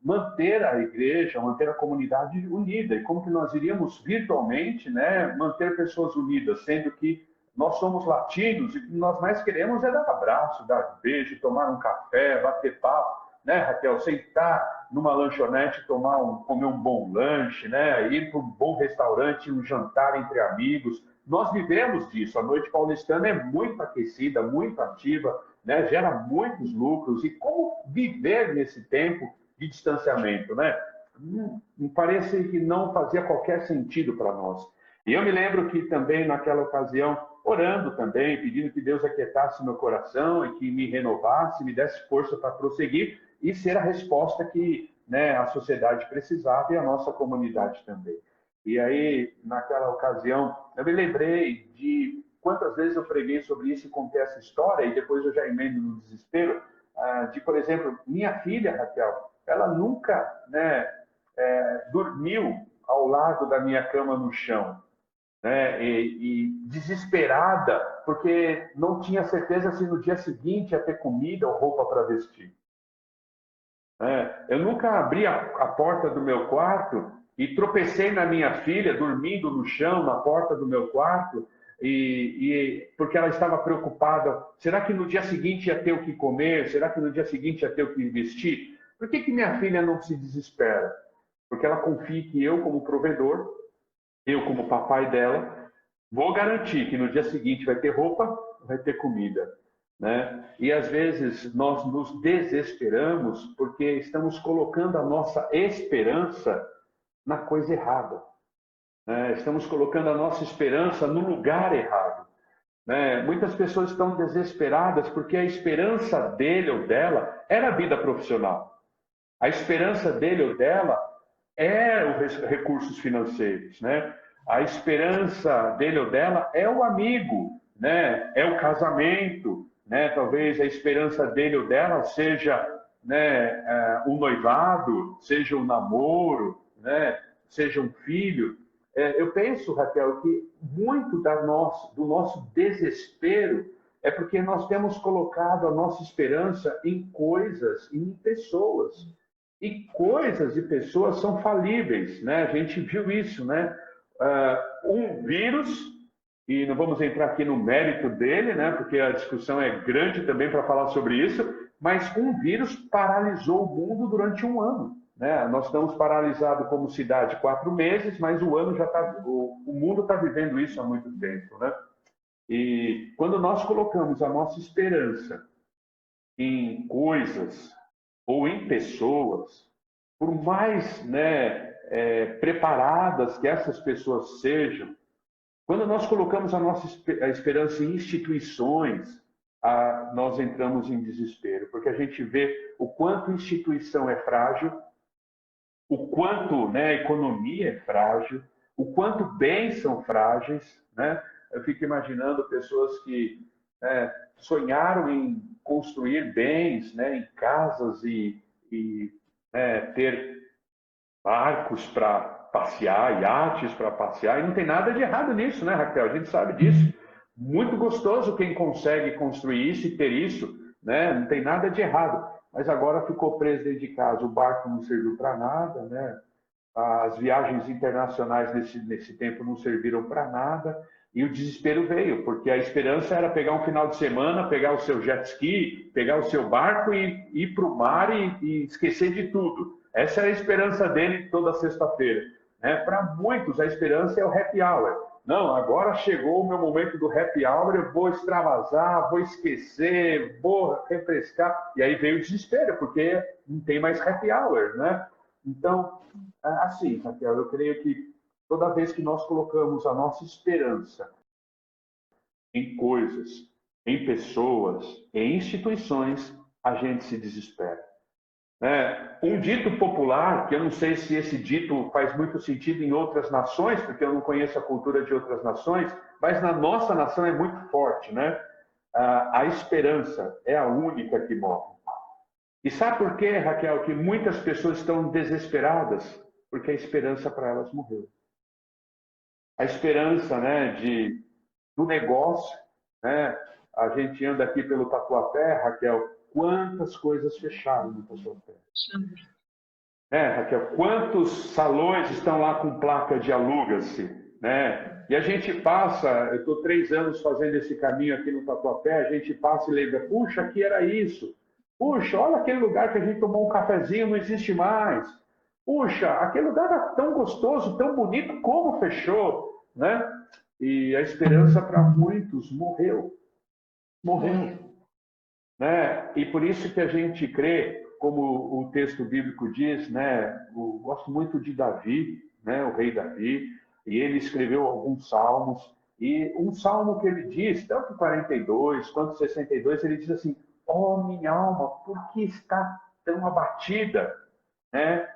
Speaker 2: manter a igreja, manter a comunidade unida. E como que nós iríamos virtualmente, né, manter pessoas unidas, sendo que nós somos latinos e o que nós mais queremos é dar abraço, dar beijo, tomar um café, bater papo, né, Raquel? Sentar numa lanchonete, comer um bom lanche, né, ir para um bom restaurante, um jantar entre amigos. Nós vivemos disso. A noite paulistana é muito aquecida, muito ativa, né, gera muitos lucros. E como viver nesse tempo de distanciamento, né? Parece que não fazia qualquer sentido para nós. E eu me lembro que também naquela ocasião, orando também, pedindo que Deus aquietasse meu coração e que me renovasse, me desse força para prosseguir e ser a resposta que, né, a sociedade precisava e a nossa comunidade também. E aí, naquela ocasião, eu me lembrei de quantas vezes eu preguei sobre isso e contei essa história, e depois eu já emendo no desespero, de, por exemplo, minha filha, Raquel, ela nunca, né, dormiu ao lado da minha cama no chão, né, e desesperada, porque não tinha certeza se no dia seguinte ia ter comida ou roupa para vestir. Eu nunca abri a porta do meu quarto e tropecei na minha filha, dormindo no chão, na porta do meu quarto, porque ela estava preocupada. Será que no dia seguinte ia ter o que comer? Será que no dia seguinte ia ter o que vestir? Por que minha filha não se desespera? Porque ela confia que eu, como provedor, eu, como papai dela, vou garantir que no dia seguinte vai ter roupa, vai ter comida. Né? E às vezes nós nos desesperamos porque estamos colocando a nossa esperança na coisa errada. Né? Estamos colocando a nossa esperança no lugar errado. Né? Muitas pessoas estão desesperadas porque a esperança dele ou dela era a vida profissional. A esperança dele ou dela é os recursos financeiros, né? A esperança dele ou dela é o amigo, né? É o casamento, né? Talvez a esperança dele ou dela seja, né, o noivado, seja o namoro, né? Seja um filho. Eu penso, Raquel, que muito do nosso desespero é porque nós temos colocado a nossa esperança em coisas, em pessoas. E coisas e pessoas são falíveis, né? A gente viu isso, né? Um vírus, e não vamos entrar aqui no mérito dele, né? Porque a discussão é grande também para falar sobre isso, mas um vírus paralisou o mundo durante um ano, né? Nós estamos paralisados como cidade 4 meses, mas o mundo está vivendo isso há muito tempo, né? E quando nós colocamos a nossa esperança em coisas ou em pessoas, por mais, né, preparadas que essas pessoas sejam, quando nós colocamos a nossa esperança em instituições, nós entramos em desespero, porque a gente vê o quanto instituição é frágil, o quanto, né, a economia é frágil, o quanto bens são frágeis, né? Eu fico imaginando pessoas que sonharam em construir bens, né, em casas e ter barcos para passear, iates para passear, e não tem nada de errado nisso, né, Raquel? A gente sabe disso. Muito gostoso quem consegue construir isso e ter isso, né? Não tem nada de errado. Mas agora ficou preso dentro de casa, o barco não serviu para nada, né? As viagens internacionais nesse tempo não serviram para nada, e o desespero veio, porque a esperança era pegar um final de semana, pegar o seu jet ski, pegar o seu barco e ir para o mar e esquecer de tudo. Essa era a esperança dele toda sexta-feira. Né? Para muitos, a esperança é o happy hour. Não, agora chegou o meu momento do happy hour, eu vou extravasar, vou esquecer, vou refrescar. E aí veio o desespero, porque não tem mais happy hour, né? Então, assim, Raquel, eu creio que toda vez que nós colocamos a nossa esperança em coisas, em pessoas, em instituições, a gente se desespera. Um dito popular, que eu não sei se esse dito faz muito sentido em outras nações, porque eu não conheço a cultura de outras nações, mas na nossa nação é muito forte, né? A esperança é a única que morre. E sabe por quê, Raquel, que muitas pessoas estão desesperadas? Porque a esperança para elas morreu. A esperança, né, do negócio, né? A gente anda aqui pelo Tatuapé, Raquel, quantas coisas fecharam no Tatuapé. Raquel, quantos salões estão lá com placa de aluga-se, né? E a gente passa, eu estou 3 anos fazendo esse caminho aqui no Tatuapé, a gente passa e lembra, puxa, aqui era isso. Puxa, olha aquele lugar que a gente tomou um cafezinho, não existe mais. Puxa, aquele lugar era tão gostoso, tão bonito, como fechou, né? E a esperança para muitos morreu. Morreu. Né? E por isso que a gente crê, como o texto bíblico diz, né? Eu gosto muito de Davi, né? O rei Davi, e ele escreveu alguns salmos, e um salmo que ele diz, tanto 42 quanto 62, ele diz assim, ó minha alma, por que está tão abatida? Né?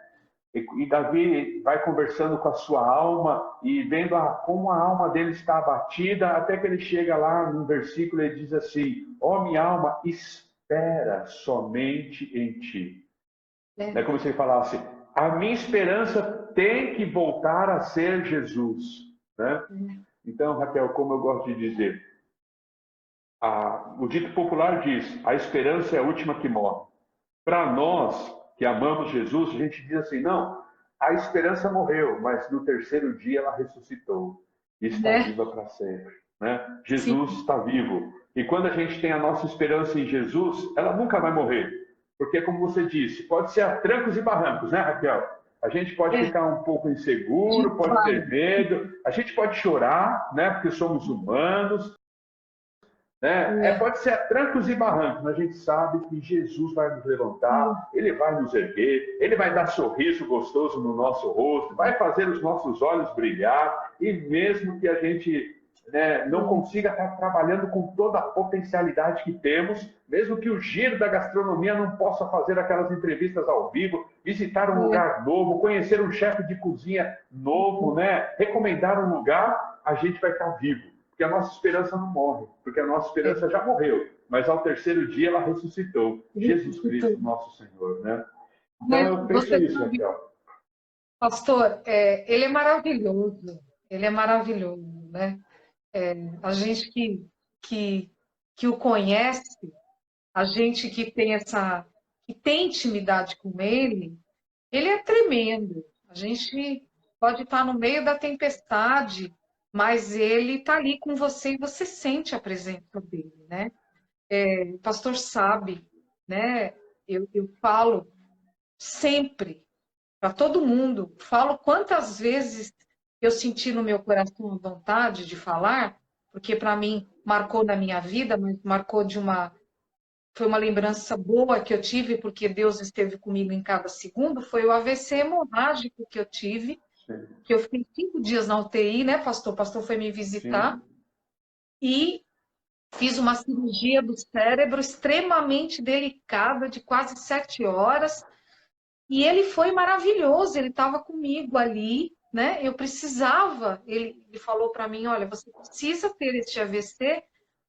Speaker 2: E Davi vai conversando com a sua alma e vendo como a alma dele está abatida, até que ele chega lá no versículo e diz assim, ó minha alma, espera somente em ti. É como se ele falasse, a minha esperança tem que voltar a ser Jesus. Né? Então, Raquel, como eu gosto de dizer, o dito popular diz, a esperança é a última que morre. Para nós que amamos Jesus, a gente diz assim, não, a esperança morreu, mas no terceiro dia ela ressuscitou e está viva para sempre. Né? Jesus está vivo. E quando a gente tem a nossa esperança em Jesus, ela nunca vai morrer. Porque, como você disse, pode ser a trancos e barrancos, né, Raquel? A gente pode ficar um pouco inseguro, pode ter medo, a gente pode chorar, né, porque somos humanos. Pode ser a trancos e barrancos, mas a gente sabe que Jesus vai nos levantar, Ele vai nos erguer, Ele vai dar sorriso gostoso no nosso rosto, vai fazer os nossos olhos brilhar, e mesmo que a gente não consiga estar trabalhando com toda a potencialidade que temos, mesmo que o giro da gastronomia não possa fazer aquelas entrevistas ao vivo, visitar um lugar novo, conhecer um chefe de cozinha novo, recomendar um lugar, a gente vai estar vivo. Porque a nossa esperança não morre, porque a nossa esperança já morreu, mas ao terceiro dia ela ressuscitou. Jesus Cristo, nosso Senhor, né? Então eu penso isso, Raquel.
Speaker 1: Pastor, ele é maravilhoso, né? A gente que o conhece, a gente que tem intimidade com ele é tremendo. A gente pode estar no meio da tempestade, mas ele está ali com você e você sente a presença dele, né? O pastor sabe, né? Eu falo sempre para todo mundo, falo quantas vezes eu senti no meu coração a vontade de falar, porque para mim marcou na minha vida, mas marcou foi uma lembrança boa que eu tive, porque Deus esteve comigo em cada segundo, foi o AVC hemorrágico que eu tive, que eu fiquei 5 dias na UTI, né, pastor? O pastor foi me visitar e fiz uma cirurgia do cérebro extremamente delicada, de quase 7 horas, e ele foi maravilhoso, ele estava comigo ali, né? Eu precisava, ele falou para mim, olha, você precisa ter este AVC,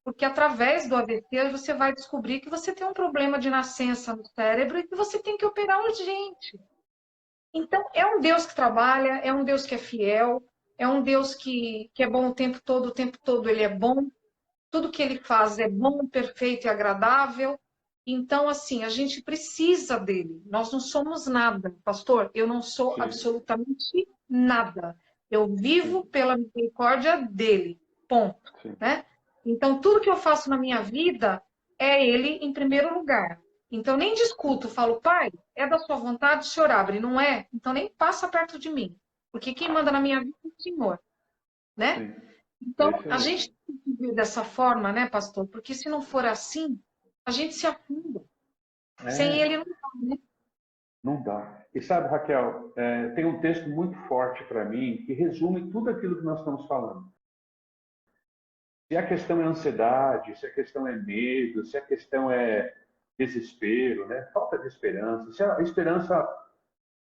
Speaker 1: Porque através do AVC você vai descobrir que você tem um problema de nascença no cérebro e que você tem que operar urgente. Então, é um Deus que trabalha, é um Deus que é fiel, é um Deus que é bom o tempo todo ele é bom, tudo que ele faz é bom, perfeito e agradável. Então, assim, a gente precisa dele. Nós não somos nada, pastor. Eu não sou
Speaker 2: Sim,
Speaker 1: absolutamente nada. Eu vivo
Speaker 2: sim,
Speaker 1: pela misericórdia dele. Ponto.
Speaker 2: sim.
Speaker 1: Né? Então, tudo que eu faço na minha vida é ele em primeiro lugar. Então, nem discuto, falo, pai, é da sua vontade, o senhor abre, não é? Então, nem passa perto de mim. Porque quem manda na minha vida é o Senhor, né?
Speaker 2: Sim. É
Speaker 1: Então,
Speaker 2: isso
Speaker 1: a
Speaker 2: aí.
Speaker 1: gente tem que viver dessa forma, né, pastor? Porque se não for assim, a gente se afunda. Sem ele
Speaker 2: É,
Speaker 1: não dá, né?
Speaker 2: não dá. E sabe, Raquel, tem um texto muito forte para mim que resume tudo aquilo que nós estamos falando. Se a questão é ansiedade, se a questão é medo, se a questão é desespero, né? Falta de esperança, se a esperança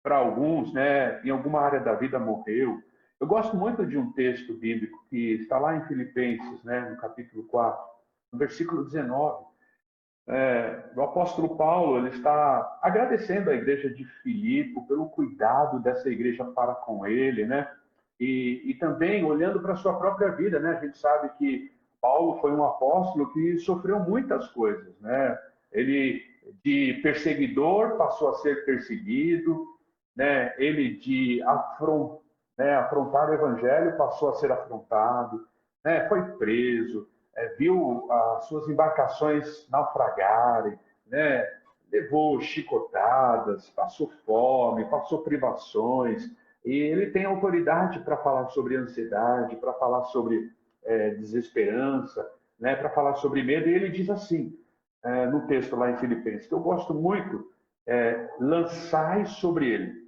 Speaker 2: para alguns, né, em alguma área da vida morreu. Eu gosto muito de um texto bíblico que está lá em Filipenses, né, no capítulo 4, no versículo 19. O apóstolo Paulo ele está agradecendo a igreja de Filipe pelo cuidado dessa igreja para com ele, né? E também olhando para a sua própria vida, né? A gente sabe que Paulo foi um apóstolo que sofreu muitas coisas, né? Ele de perseguidor passou a ser perseguido, né? Ele de afrontar o evangelho passou a ser afrontado, né? Foi preso, viu as suas embarcações naufragarem, né? Levou chicotadas, passou fome, passou privações, e ele tem autoridade para falar sobre ansiedade, para falar sobre desesperança, né? Para falar sobre medo, e ele diz assim, no texto lá em Filipenses, que eu gosto muito, lançai sobre ele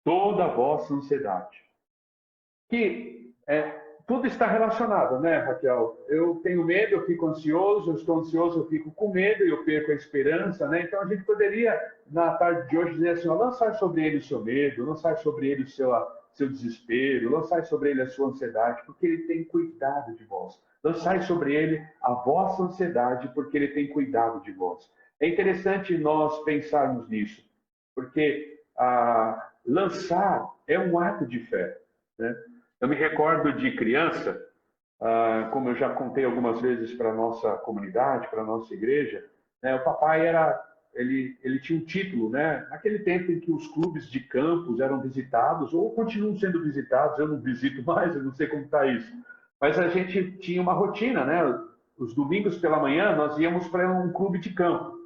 Speaker 2: toda a vossa ansiedade. Que tudo está relacionado, né, Raquel? Eu tenho medo, eu fico ansioso, eu estou ansioso, eu fico com medo, eu perco a esperança, né? Então a gente poderia, na tarde de hoje, dizer assim: ó, lançar sobre ele o seu medo, lançar sobre ele o seu desespero, lançar sobre ele a sua ansiedade, porque ele tem cuidado de vós. Lançai sobre ele a vossa ansiedade, porque ele tem cuidado de vós. É interessante nós pensarmos nisso, porque lançar é um ato de fé, né? Eu me recordo de criança, como eu já contei algumas vezes para a nossa comunidade, para a nossa igreja, né, o papai ele tinha um título, né? Naquele tempo em que os clubes de campos eram visitados, ou continuam sendo visitados, eu não visito mais, eu não sei como está isso. Mas a gente tinha uma rotina, né? Os domingos pela manhã nós íamos para um clube de campo.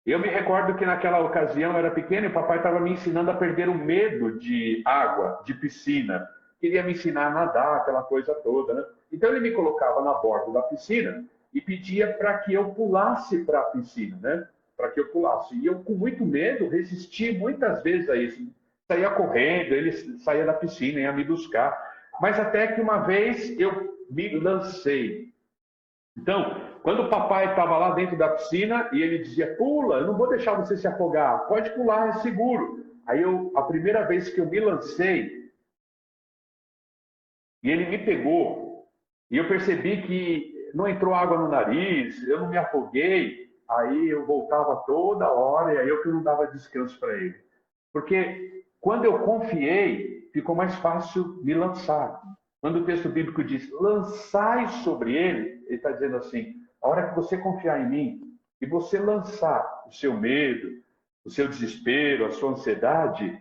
Speaker 2: Eu me recordo que naquela ocasião eu era pequeno e o papai estava me ensinando a perder o medo de água, de piscina. Queria me ensinar a nadar, aquela coisa toda, né? Então ele me colocava na borda da piscina e pedia para que eu pulasse para a piscina, né? Para que eu pulasse. E eu, com muito medo, resisti muitas vezes a isso. Saía correndo, ele saía da piscina, ia me buscar. Mas até que uma vez eu me lancei. Então, quando o papai estava lá dentro da piscina e ele dizia, pula, eu não vou deixar você se afogar, pode pular, é seguro. Aí a primeira vez que eu me lancei, e ele me pegou, e eu percebi que não entrou água no nariz, eu não me afoguei, aí eu voltava toda hora, e aí eu que não dava descanso para ele. Porque quando eu confiei, ficou mais fácil me lançar. Quando o texto bíblico diz, lançai sobre ele está dizendo assim, a hora que você confiar em mim, e você lançar o seu medo, o seu desespero, a sua ansiedade,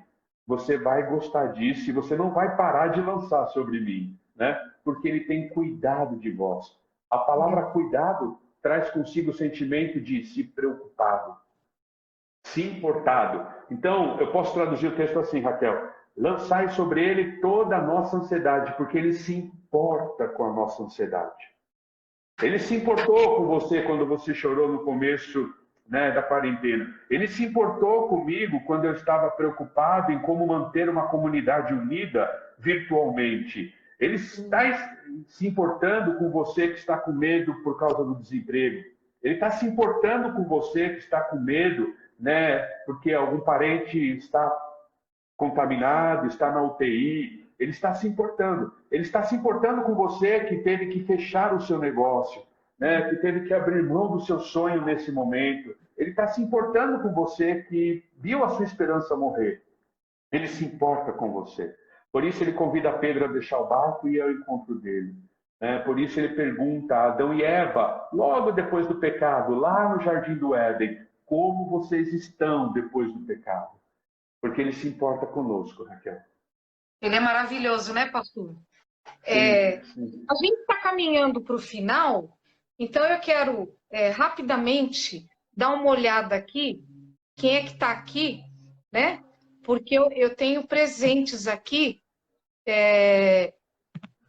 Speaker 2: você vai gostar disso e você não vai parar de lançar sobre mim, né? Porque ele tem cuidado de vós. A palavra cuidado traz consigo o sentimento de se preocupado, se importado. Então, eu posso traduzir o texto assim, Raquel: lançai sobre ele toda a nossa ansiedade, porque ele se importa com a nossa ansiedade. Ele se importou com você quando você chorou no começo, né, da quarentena. Ele se importou comigo quando eu estava preocupado em como manter uma comunidade unida virtualmente. Ele está se importando com você que está com medo por causa do desemprego. Ele está se importando com você que está com medo, né, porque algum parente está contaminado, está na UTI, ele está se importando. Ele está se importando com você que teve que fechar o seu negócio. né, que teve que abrir mão do seu sonho nesse momento. Ele está se importando com você que viu a sua esperança morrer. Ele se importa com você. Por isso ele convida Pedro a deixar o barco e ir ao encontro dele. Por isso ele pergunta a Adão e Eva, logo depois do pecado, lá no Jardim do Éden, como vocês estão depois do pecado? Porque ele se importa conosco, Raquel.
Speaker 1: Ele é maravilhoso, né, pastor?
Speaker 2: Sim, sim.
Speaker 1: A gente está caminhando para o final, então eu quero rapidamente dar uma olhada aqui, quem é que está aqui, né? Porque eu tenho presentes aqui,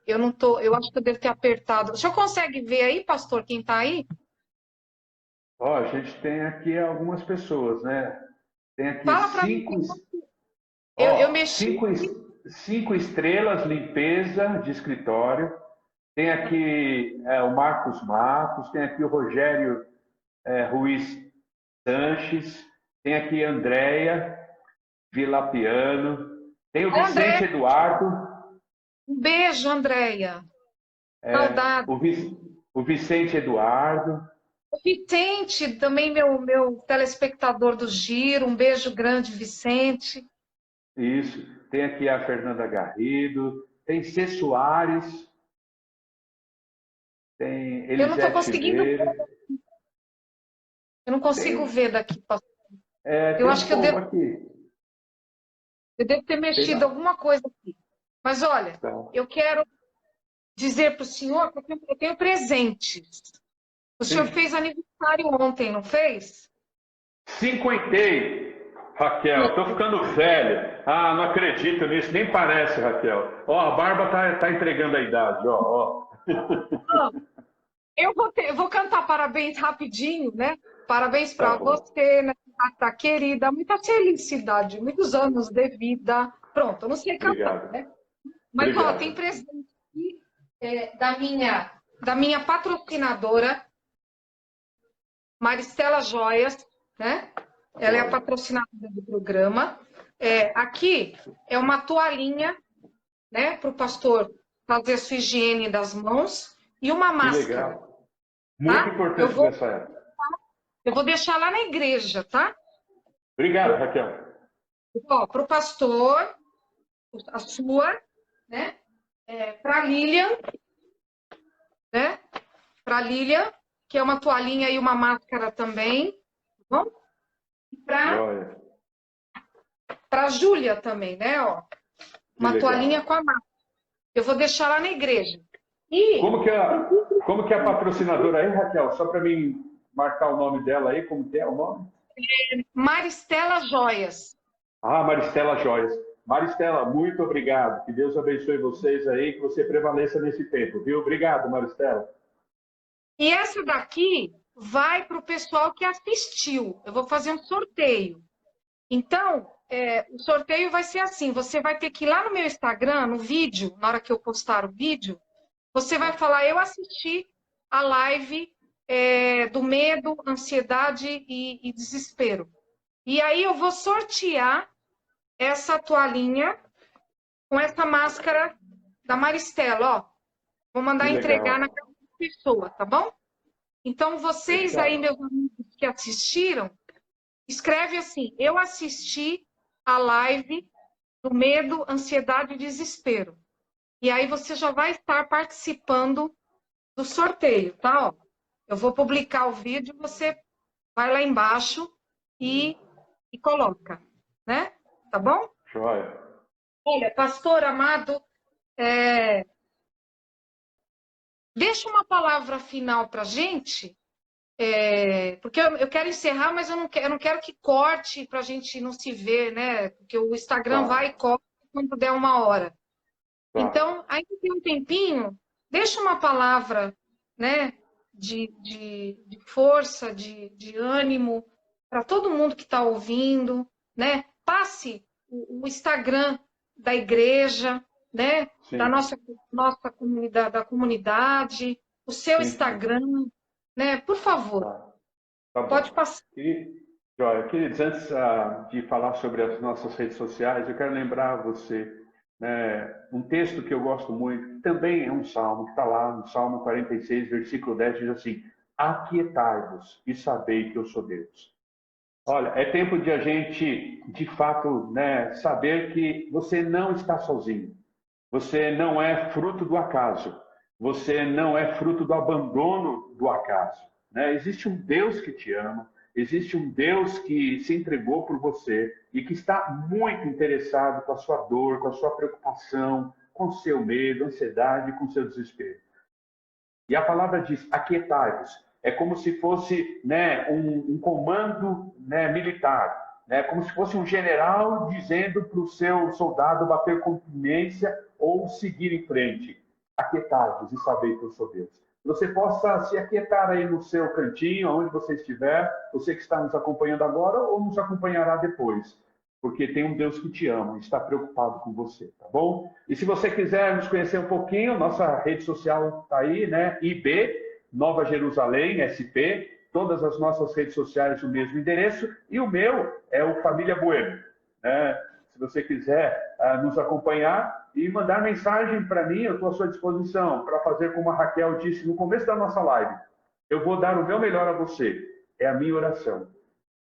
Speaker 1: eu não tô, eu acho que eu devo ter apertado. O senhor consegue ver aí, pastor, quem está aí?
Speaker 2: Ó, a gente tem aqui algumas pessoas, né? Tem aqui
Speaker 1: Fala para mim. Eu
Speaker 2: ó,
Speaker 1: mexi.
Speaker 2: cinco estrelas, limpeza de escritório. Tem aqui o Marcos Marcos, tem aqui o Rogério Ruiz Sanches, tem aqui a Andréia Vilapiano, tem o Vicente Eduardo.
Speaker 1: Um beijo, Andréia. Saudade.
Speaker 2: O Vicente Eduardo.
Speaker 1: O Vicente, também meu telespectador do Giro. Um beijo grande, Vicente.
Speaker 2: Isso. Tem aqui a Fernanda Garrido, tem C. Soares, tem Elisete
Speaker 1: Eu não estou conseguindo
Speaker 2: Chiveira.
Speaker 1: Eu não consigo ver daqui, pastor.
Speaker 2: Eu acho que eu devo, aqui.
Speaker 1: Eu devo ter mexido alguma coisa aqui. Mas olha, eu quero dizer para o senhor que eu tenho presentes. O senhor fez aniversário ontem, não fez?
Speaker 2: 50. Raquel, tô ficando velho. Ah, não acredito nisso, nem parece, Raquel. Ó, a barba tá entregando a idade, ó.
Speaker 1: Eu vou cantar parabéns rapidinho, né? Parabéns para você, né? Tá querida, muita felicidade, muitos anos de vida. Pronto, eu não sei cantar, né? Mas ó, tem presente aqui da minha patrocinadora, Maristela Joias, né? Ela é a patrocinadora do programa. Aqui é uma toalhinha, né, para o pastor fazer a sua higiene das mãos e uma máscara.
Speaker 2: Legal. Muito importante nessa época.
Speaker 1: Eu vou deixar lá na igreja, tá?
Speaker 2: Obrigado, Raquel.
Speaker 1: Ó, para o pastor, a sua, né? Para a Lilian, né? Para a Lilian, que é uma toalhinha e uma máscara também, tá bom? E para a Júlia também, né? Ó, uma toalhinha com a máscara. Eu vou deixar lá na igreja. E
Speaker 2: como que é a patrocinadora aí, Raquel? Só para mim marcar o nome dela aí, como que é o nome?
Speaker 1: Maristela Joias.
Speaker 2: Ah, Maristela Joias. Maristela, muito obrigado. Que Deus abençoe vocês aí, que você prevaleça nesse tempo, viu? Obrigado, Maristela.
Speaker 1: E essa daqui vai para o pessoal que assistiu. Eu vou fazer um sorteio. Então, o sorteio vai ser assim: você vai ter que ir lá no meu Instagram, no vídeo, na hora que eu postar o vídeo, você vai falar: eu assisti a live do medo, ansiedade e desespero. E aí eu vou sortear essa toalhinha com essa máscara da Maristela, ó. Vou mandar entregar na casa da pessoa, tá bom? Então, vocês aí, meus amigos que assistiram, escreve assim: eu assisti a live do medo, ansiedade e desespero. E aí você já vai estar participando do sorteio, tá? Ó, eu vou publicar o vídeo, você vai lá embaixo e coloca, né? Tá bom?
Speaker 2: Joia.
Speaker 1: Olha, pastor amado, deixa uma palavra final para a gente, porque eu quero encerrar, mas eu não quero que corte para a gente não se ver, né? Porque o Instagram vai e corta quando der 1 hora. Então, ainda tem um tempinho, deixa uma palavra, né, de força, de ânimo para todo mundo que está ouvindo, né? Passe o Instagram da igreja, né? Sim. Da nossa comunidade, da comunidade, o seu Instagram, né? Por favor, pode passar.
Speaker 2: Joia, queridos, antes de falar sobre as nossas redes sociais, eu quero lembrar você Um texto que eu gosto muito, também é um salmo, que está lá no Salmo 46, versículo 10, diz assim: aquietai-vos e sabei que eu sou Deus. Olha, é tempo de a gente, de fato, saber que você não está sozinho. Você não é fruto do acaso. Você não é fruto do abandono do acaso. Existe um Deus que te ama. Existe um Deus que se entregou por você e que está muito interessado com a sua dor, com a sua preocupação, com o seu medo, ansiedade, com o seu desespero. E a palavra diz: aquietai-vos. É como se fosse um comando militar, como se fosse um general dizendo para o seu soldado bater continência ou seguir em frente. Aquietai-vos e sabei que eu sou Deus. Você possa se aquietar aí no seu cantinho, onde você estiver, você que está nos acompanhando agora ou nos acompanhará depois, porque tem um Deus que te ama, está preocupado com você, tá bom? E se você quiser nos conhecer um pouquinho, nossa rede social está aí, IB, Nova Jerusalém, SP, todas as nossas redes sociais o mesmo endereço, e o meu é o Família Bueno. Se você quiser nos acompanhar e mandar mensagem para mim, eu estou à sua disposição para fazer como a Raquel disse no começo da nossa live. Eu vou dar o meu melhor a você, é a minha oração.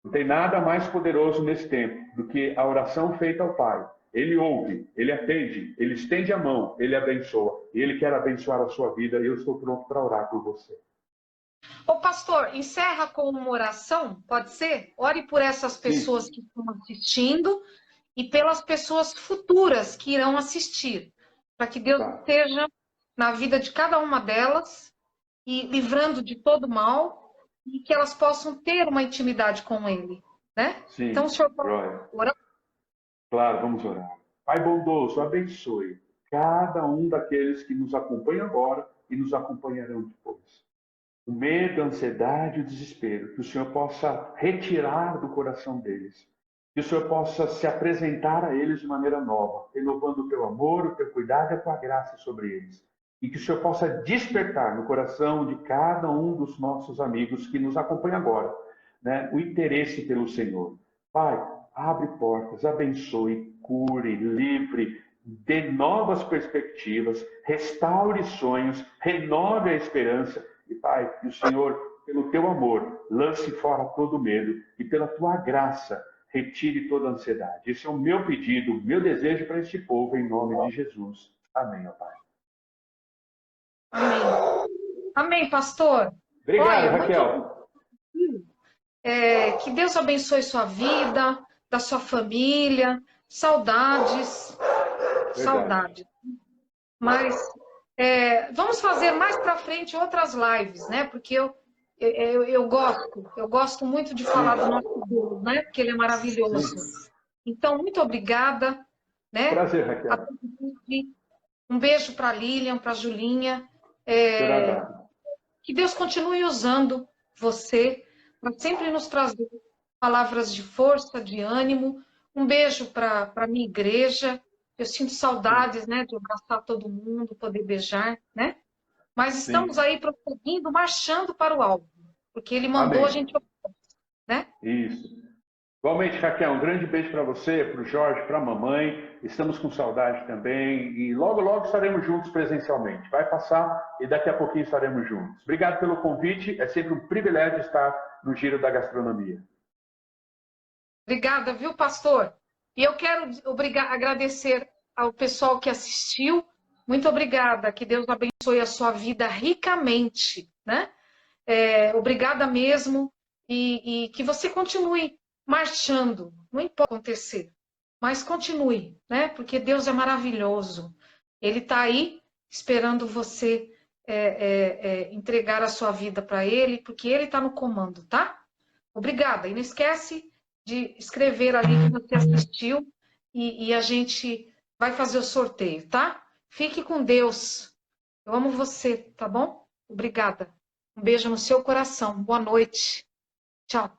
Speaker 2: Não tem nada mais poderoso nesse tempo do que a oração feita ao Pai. Ele ouve, ele atende, ele estende a mão, ele abençoa. E ele quer abençoar a sua vida e eu estou pronto para orar por você.
Speaker 1: Ô pastor, encerra com uma oração, pode ser? Ore por essas pessoas que estão assistindo e pelas pessoas futuras que irão assistir. Para que Deus esteja na vida de cada uma delas e livrando de todo mal e que elas possam ter uma intimidade com Ele, né?
Speaker 2: Sim,
Speaker 1: então, o senhor pode orar?
Speaker 2: Claro, vamos orar. Pai bondoso, abençoe cada um daqueles que nos acompanham agora e nos acompanharão depois. O medo, a ansiedade, o desespero, que o Senhor possa retirar do coração deles. Que o Senhor possa se apresentar a eles de maneira nova, renovando o teu amor, o teu cuidado e a tua graça sobre eles. E que o Senhor possa despertar no coração de cada um dos nossos amigos que nos acompanham agora, o interesse pelo Senhor. Pai, abre portas, abençoe, cure, livre, dê novas perspectivas, restaure sonhos, renove a esperança. E, Pai, que o Senhor, pelo teu amor, lance fora todo medo e pela tua graça, retire toda a ansiedade. Esse é o meu pedido, o meu desejo para este povo, em nome de Jesus. Amém, ó Pai.
Speaker 1: Amém. Amém, pastor.
Speaker 2: Obrigado, Raquel.
Speaker 1: Que Deus abençoe sua vida, da sua família. Saudades. Verdade. Saudades. Mas vamos fazer mais para frente outras lives, né? Porque eu gosto muito de falar do nosso Deus, né? Porque ele é maravilhoso. Sim. Então, muito obrigada, né?
Speaker 2: Prazer, Raquel.
Speaker 1: Um beijo para a Lilian, para a Julinha. Que Deus continue usando você para sempre nos trazer palavras de força, de ânimo. Um beijo para a minha igreja. Eu sinto saudades, né, de abraçar todo mundo, poder beijar, né? Mas estamos aí prosseguindo, marchando para o alvo, porque ele mandou a gente, né?
Speaker 2: Isso. Igualmente, Raquel, um grande beijo para você, para o Jorge, para a mamãe. Estamos com saudade também e logo, logo estaremos juntos presencialmente. Vai passar e daqui a pouquinho estaremos juntos. Obrigado pelo convite. É sempre um privilégio estar no Giro da Gastronomia.
Speaker 1: Obrigada, viu, pastor? E eu quero agradecer ao pessoal que assistiu. Muito obrigada. Que Deus abençoe a sua vida ricamente, né? Obrigada mesmo. E que você continue marchando. Não importa o que acontecer, mas continue, né? Porque Deus é maravilhoso. Ele está aí esperando você entregar a sua vida para Ele, porque Ele está no comando, tá? Obrigada. E não esquece de escrever ali que você assistiu e a gente vai fazer o sorteio, tá? Fique com Deus. Eu amo você, tá bom? Obrigada. Um beijo no seu coração. Boa noite. Tchau.